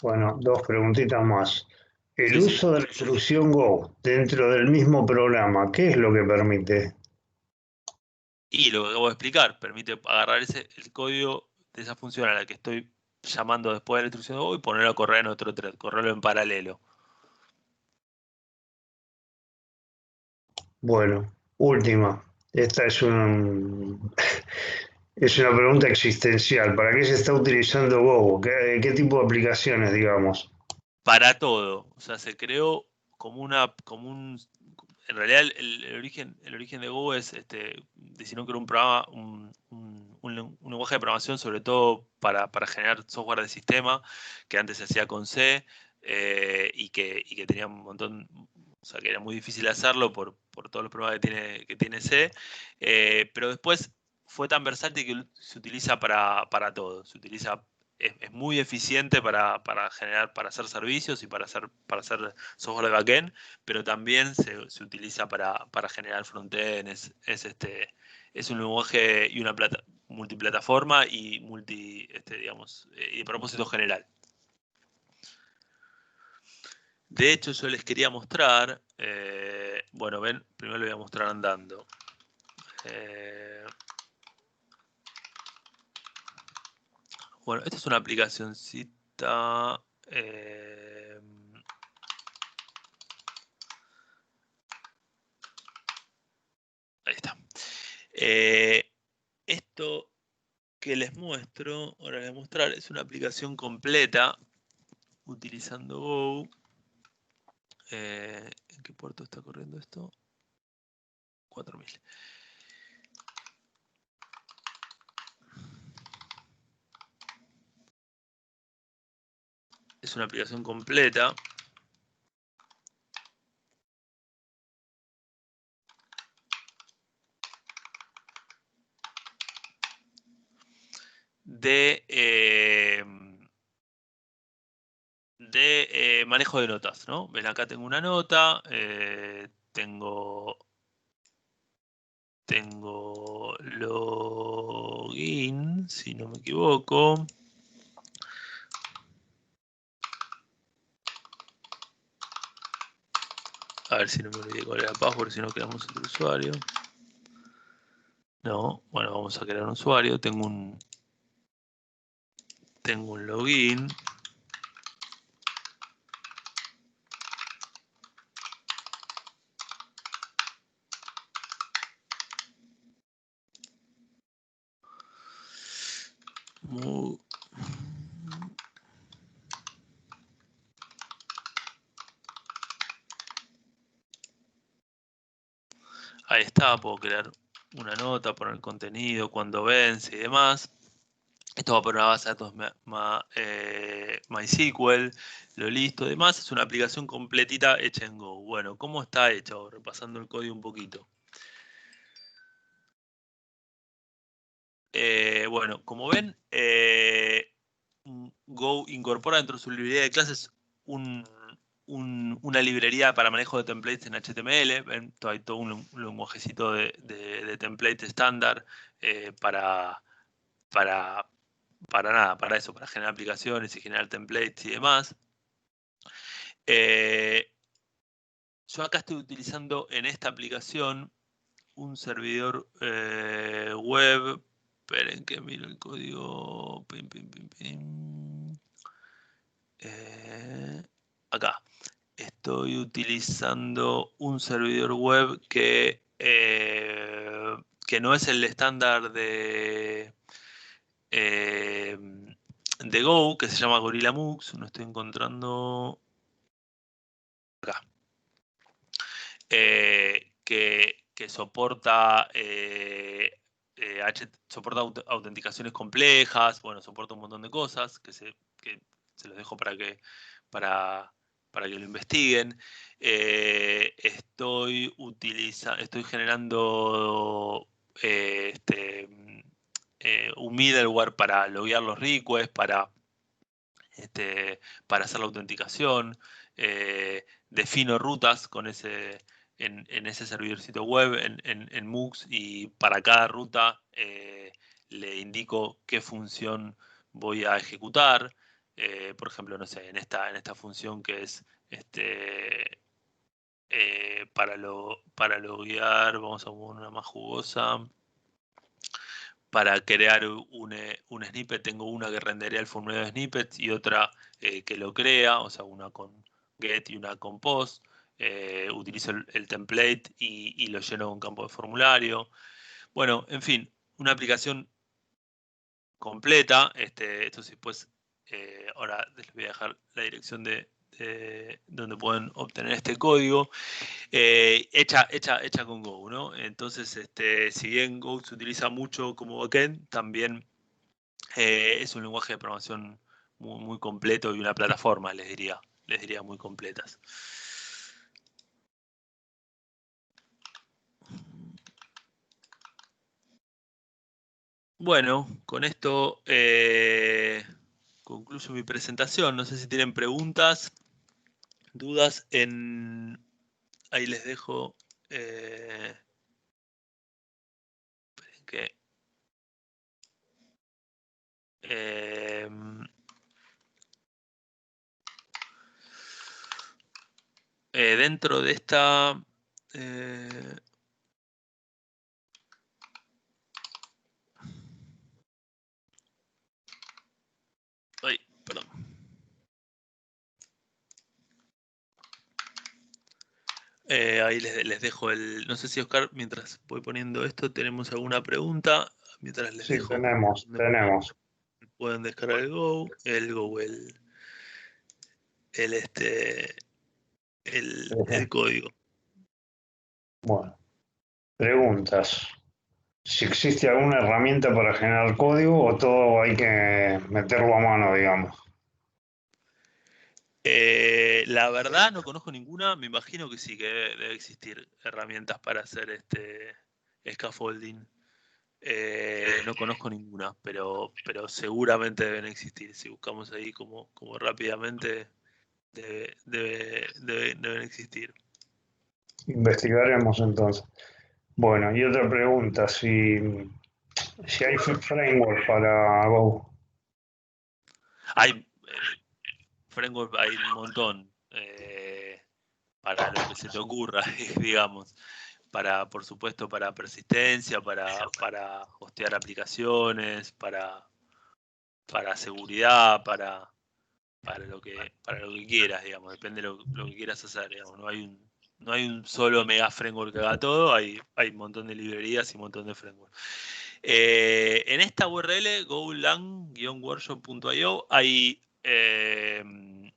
Bueno, dos preguntitas más. El Sí, sí. uso de la instrucción Go dentro del mismo programa, ¿qué es lo que permite? Y lo que acabo de explicar, permite agarrar el código de esa función a la que estoy llamando después de la instrucción de Go y ponerlo a correr en otro thread, correrlo en paralelo. Bueno, última. Esta es una pregunta existencial. ¿Para qué se está utilizando Go? ¿Qué tipo de aplicaciones, digamos? Para todo. O sea, se creó en realidad el origen de Go es, diseñó que era un programa, un lenguaje de programación sobre todo para generar software de sistema, que antes se hacía con C, y que tenía un montón, o sea, que era muy difícil hacerlo por todos los problemas que tiene C, pero después fue tan versátil que se utiliza para todo. Se utiliza es muy eficiente para hacer servicios y para hacer software de backend, pero también se utiliza para generar frontend. Es un lenguaje y una multiplataforma y digamos, y de propósito general. De hecho, yo les quería mostrar, bueno, ven, primero lo voy a mostrar andando. Bueno, esta es una aplicacioncita. Ahí está. Esto que les muestro, ahora les voy a mostrar, es una aplicación completa utilizando Go. ¿En qué puerto está corriendo esto? 4000. Es una aplicación completa. De manejo de notas, ¿no? Ven, acá tengo una nota, tengo login, si no me equivoco. A ver si no me olvidé cuál era el password, si no creamos otro usuario. No, bueno, vamos a crear un usuario. Tengo un login. Ahí está, puedo crear una nota, poner contenido, cuando vence y demás. Esto va por una base de datos MySQL, lo listo y demás. Es una aplicación completita hecha en Go. Bueno, ¿cómo está hecho? Repasando el código un poquito. Bueno, como ven, Go incorpora dentro de su librería de clases una librería para manejo de templates en HTML. Ven, hay todo un lenguajecito de template estándar para nada, para eso, para generar aplicaciones y generar templates y demás. Yo acá estoy utilizando en esta aplicación un servidor web. Esperen que miro el código. Acá. Estoy utilizando un servidor web que no es el estándar de Go, que se llama GorillaMux. No estoy encontrando acá. Que soporta soporta autenticaciones complejas, bueno, soporta un montón de cosas que se los dejo para para que lo investiguen. Estoy generando un middleware para loguear los requests, para hacer la autenticación. Defino rutas en ese servidorcito web, en MUX, y para cada ruta le indico qué función voy a ejecutar. Por ejemplo, no sé, en esta función que es para loguear, vamos a poner una más jugosa. Para crear un snippet, tengo una que renderea el formulario de snippets y otra que lo crea, o sea, una con get y una con post. Utilizo el template y lo lleno con campo de formulario. Bueno, en fin, una aplicación completa. Esto sí, pues, ahora les voy a dejar la dirección de donde pueden obtener este código. Hecha con Go, ¿no? Entonces, si bien Go se utiliza mucho como backend, también es un lenguaje de programación muy, muy completo y una plataforma, les diría muy completas. Bueno, con esto concluyo mi presentación. No sé si tienen preguntas, dudas. Ahí les dejo que dentro de esta ay, perdón. Ahí les dejo no sé si, Oscar, mientras voy poniendo esto, tenemos alguna pregunta. Mientras les Sí, dejo. tenemos. Pueden descargar el Go, el código. Bueno, preguntas. Si existe alguna herramienta para generar código o todo hay que meterlo a mano, digamos. La verdad no conozco ninguna, me imagino que sí, que debe existir herramientas para hacer scaffolding. No conozco ninguna, pero seguramente deben existir. Si buscamos ahí como rápidamente, deben existir. Investigaremos entonces. Bueno, y otra pregunta, si hay framework para Go. Hay framework, hay un montón para lo que se te ocurra, digamos. Por supuesto, para persistencia, para hostear aplicaciones, para seguridad, para lo que quieras, digamos. Depende de lo que quieras hacer, digamos. No hay un solo mega framework que haga todo, hay un montón de librerías y un montón de frameworks. En esta URL, golang-workshop.io, hay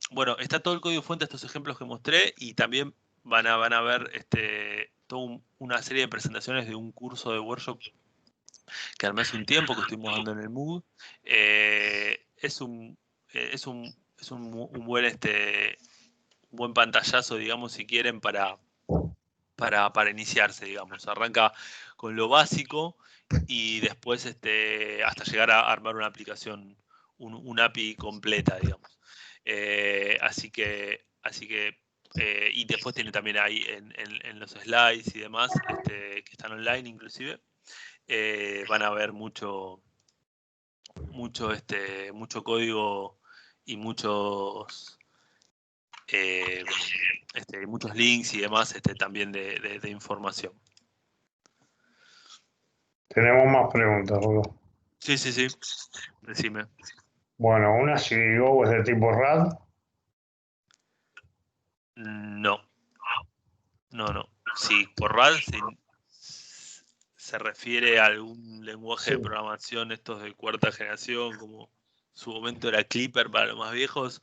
bueno, está todo el código fuente de estos ejemplos que mostré, y también van a ver toda una serie de presentaciones de un curso de workshop que armé hace un tiempo, que estuvimos dando en el Mood. Es un buen buen pantallazo, digamos, si quieren, para iniciarse, digamos. Arranca con lo básico y después hasta llegar a armar una aplicación, un API completa, digamos. Y después tiene también ahí en los slides y demás, que están online inclusive, van a ver mucho código y muchos links y demás también de información. Tenemos más preguntas, Hugo. Sí, decime. Bueno, una si Go es de tipo RAD. No. Si por RAD se refiere a algún lenguaje de programación, estos de cuarta generación, como su momento era Clipper para los más viejos,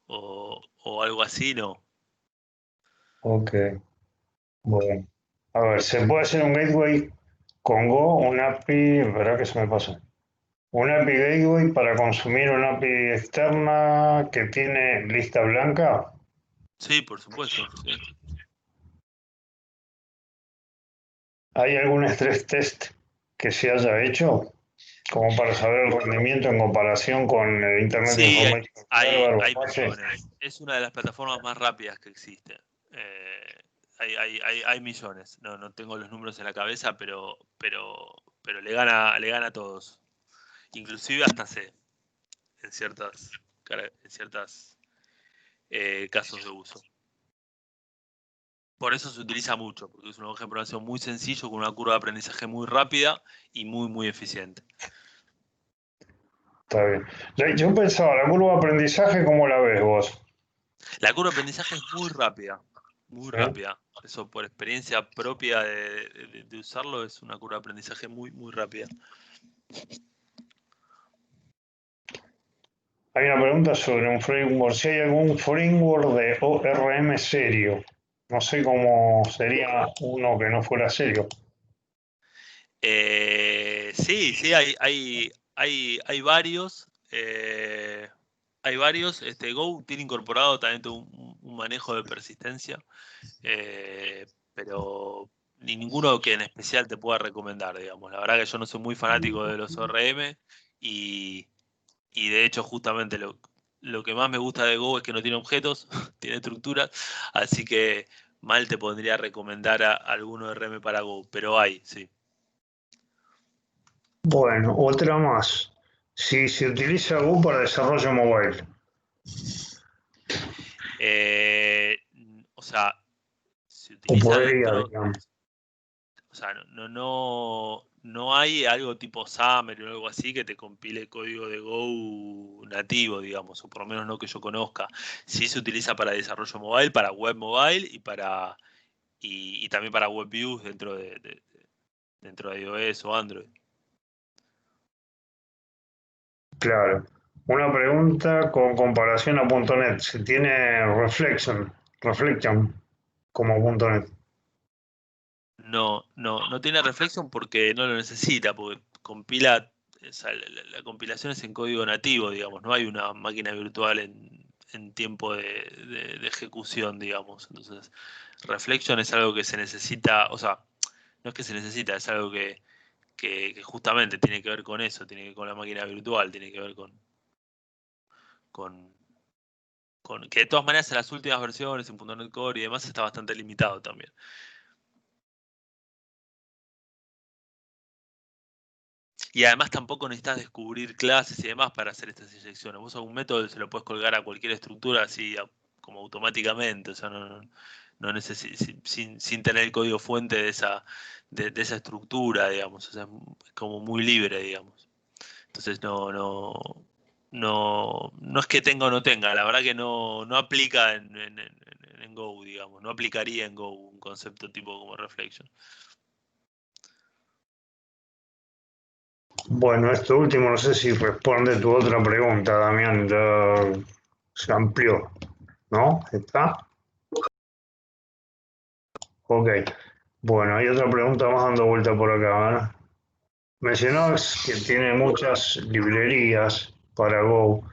o algo así, no. Ok. Bueno. A ver, ¿se puede hacer un gateway con Go, un API? ¿Verdad que se me pasa? Un API gateway para consumir una API externa que tiene lista blanca. Sí, por supuesto. Sí. ¿Hay algún stress test que se haya hecho como para saber el rendimiento en comparación con el Internet Sí, Information Server o hay Apache? millones. Es una de las plataformas más rápidas que existe. Hay millones. No tengo los números en la cabeza, pero le gana a todos. Inclusive hasta C en ciertas casos de uso. Por eso se utiliza mucho, porque es un lenguaje de programación muy sencillo, con una curva de aprendizaje muy rápida y muy eficiente. Está bien. Yo pensaba, la curva de aprendizaje, ¿cómo la ves vos? La curva de aprendizaje es muy rápida, muy ¿Sí? rápida. Eso por experiencia propia de usarlo es una curva de aprendizaje muy rápida. Hay una pregunta sobre un framework. Si hay algún framework de ORM serio. No sé cómo sería uno que no fuera serio. Sí, hay varios. Hay varios. Go tiene incorporado también un manejo de persistencia, pero ni ninguno que en especial te pueda recomendar, digamos. La verdad que yo no soy muy fanático de los ORM y, y de hecho justamente lo que más me gusta de Go es que no tiene objetos, tiene estructuras, así que mal te podría recomendar a alguno ORM para Go, pero hay, sí. Bueno, otra más. Si se utiliza Go para desarrollo mobile. Eh, o sea, se O utiliza podría, dentro, digamos. o sea, no hay algo tipo Xamarin o algo así que te compile código de Go nativo, digamos, o por lo menos no que yo conozca. Sí se utiliza para desarrollo mobile, para web mobile y también para WebViews dentro de iOS o Android. Claro. Una pregunta con comparación a .NET. ¿Se tiene Reflection como .NET? No tiene reflexión porque no lo necesita, porque compila, o sea, la compilación es en código nativo, digamos, no hay una máquina virtual en tiempo de ejecución, digamos. Entonces, reflection es algo que se necesita, o sea, no es que se necesita, es algo que justamente tiene que ver con eso, tiene que ver con la máquina virtual, tiene que ver con, que de todas maneras en las últimas versiones, en .NET Core y demás, está bastante limitado también. Y además tampoco necesitas descubrir clases y demás para hacer estas inyecciones. Vos a un método se lo puedes colgar a cualquier estructura así como automáticamente, o sea, sin tener el código fuente de esa estructura, digamos, o sea, es como muy libre, digamos. Entonces no es que tenga o no tenga, la verdad que no aplica en Go, digamos, no aplicaría en Go un concepto tipo como Reflection. Bueno, esto último no sé si responde tu otra pregunta, Damián. Ya se amplió, ¿no? ¿Está? Ok. Bueno, hay otra pregunta más dando vuelta por acá, ¿verdad? Mencionabas que tiene muchas librerías para Go.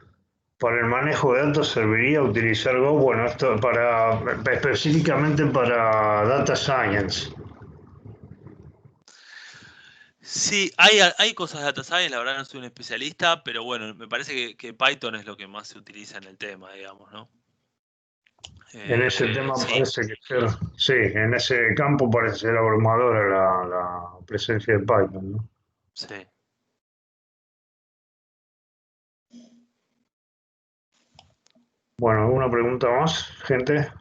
Para el manejo de datos serviría utilizar Go. Bueno, esto específicamente para Data Science. Sí, hay cosas de data science, la verdad no soy un especialista, pero bueno, me parece que Python es lo que más se utiliza en el tema, digamos, ¿no? En ese tema Sí, parece que ser, sí, en ese campo parece ser abrumadora la presencia de Python, ¿no? sí. Bueno, ¿alguna pregunta más, gente?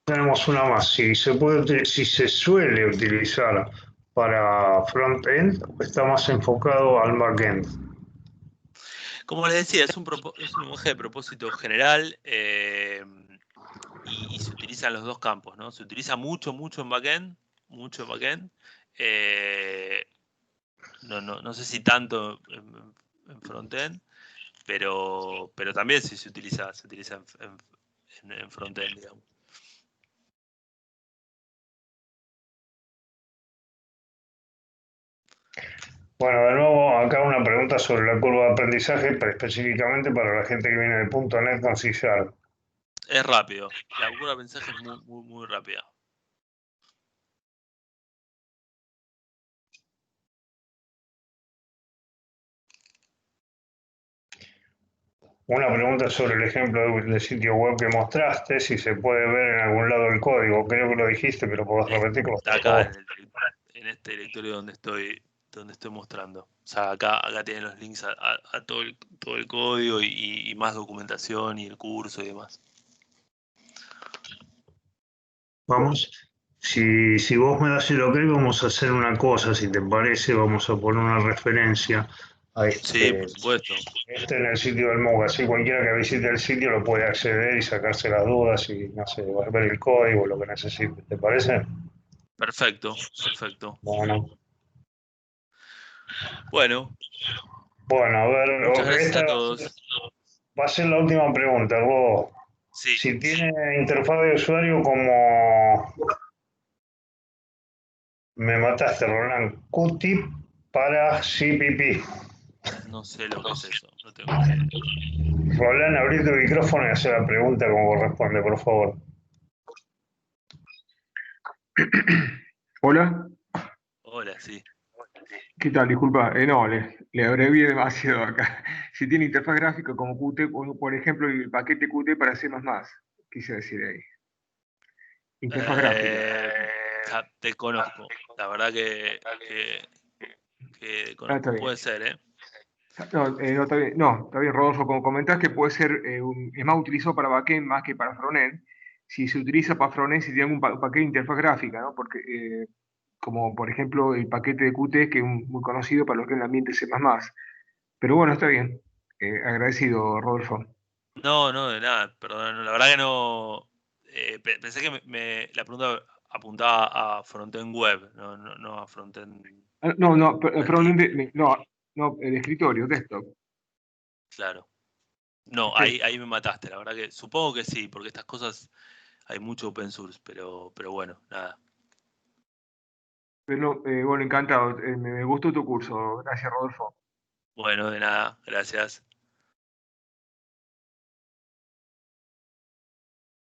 Tenemos una más. Si se suele utilizar para front-end o está más enfocado al back-end. Como les decía, es un lenguaje de propósito general y se utiliza en los dos campos, ¿no? Se utiliza mucho en backend, mucho en backend. eh, no sé si tanto en frontend, pero también sí se utiliza en frontend, digamos. Bueno, de nuevo, acá una pregunta sobre la curva de aprendizaje, pero específicamente para la gente que viene de .NET con C Sharp. Es rápido. La curva de aprendizaje es muy rápida. Una pregunta sobre el ejemplo de sitio web que mostraste, si se puede ver en algún lado el código. Creo que lo dijiste, pero podés repetirlo, Está por acá favor. en este directorio donde estoy mostrando. O sea, acá tienen los links a todo el código y más documentación y el curso y demás. Vamos. Si vos me das el ok, vamos a hacer una cosa, si te parece, vamos a poner una referencia a Sí, este, por supuesto. en el sitio del MOOC. Así cualquiera que visite el sitio lo puede acceder y sacarse las dudas y, no sé, ver el código, lo que necesite. ¿Te parece? Perfecto, perfecto. Bueno. Bueno, Bueno, a ver, muchas gracias esta a todos. va a ser la última pregunta. Vos, Sí, si tiene interfaz de usuario como me mataste, Roland, Qtip para CPP. no sé lo que es eso, no tengo ni idea. Roland, abrí tu micrófono y hace la pregunta como corresponde, por favor. Hola, Hola, sí. ¿qué tal? Disculpa, no, le abrevié demasiado acá. Si tiene interfaz gráfica como Qt, por ejemplo, el paquete Qt para C++, quise decir ahí. Interfaz gráfica. Eh, te conozco. La verdad que Ah, está conozco. bien. Puede ser, ¿eh? No, está bien. No, está bien, Rodolfo, como comentás que puede ser, es más utilizado para backend más que para frontend. Si se utiliza para frontend, si tiene algún paquete de interfaz gráfica, ¿no? Porque, como por ejemplo el paquete de Qt, que es muy conocido para lo que es el ambiente C++. Pero bueno, está bien. Agradecido, Rodolfo. No, de nada, perdón. La verdad que no. Pensé que la pregunta apuntaba a frontend web, no a frontend No, no, perdón, nativo. no, no, de escritorio, desktop. Claro. No, Sí. ahí me mataste. La verdad que supongo que sí, porque estas cosas hay mucho open source, pero bueno, nada. Pero, bueno, encantado. Me gustó tu curso. Gracias, Rodolfo. Bueno, de nada, gracias.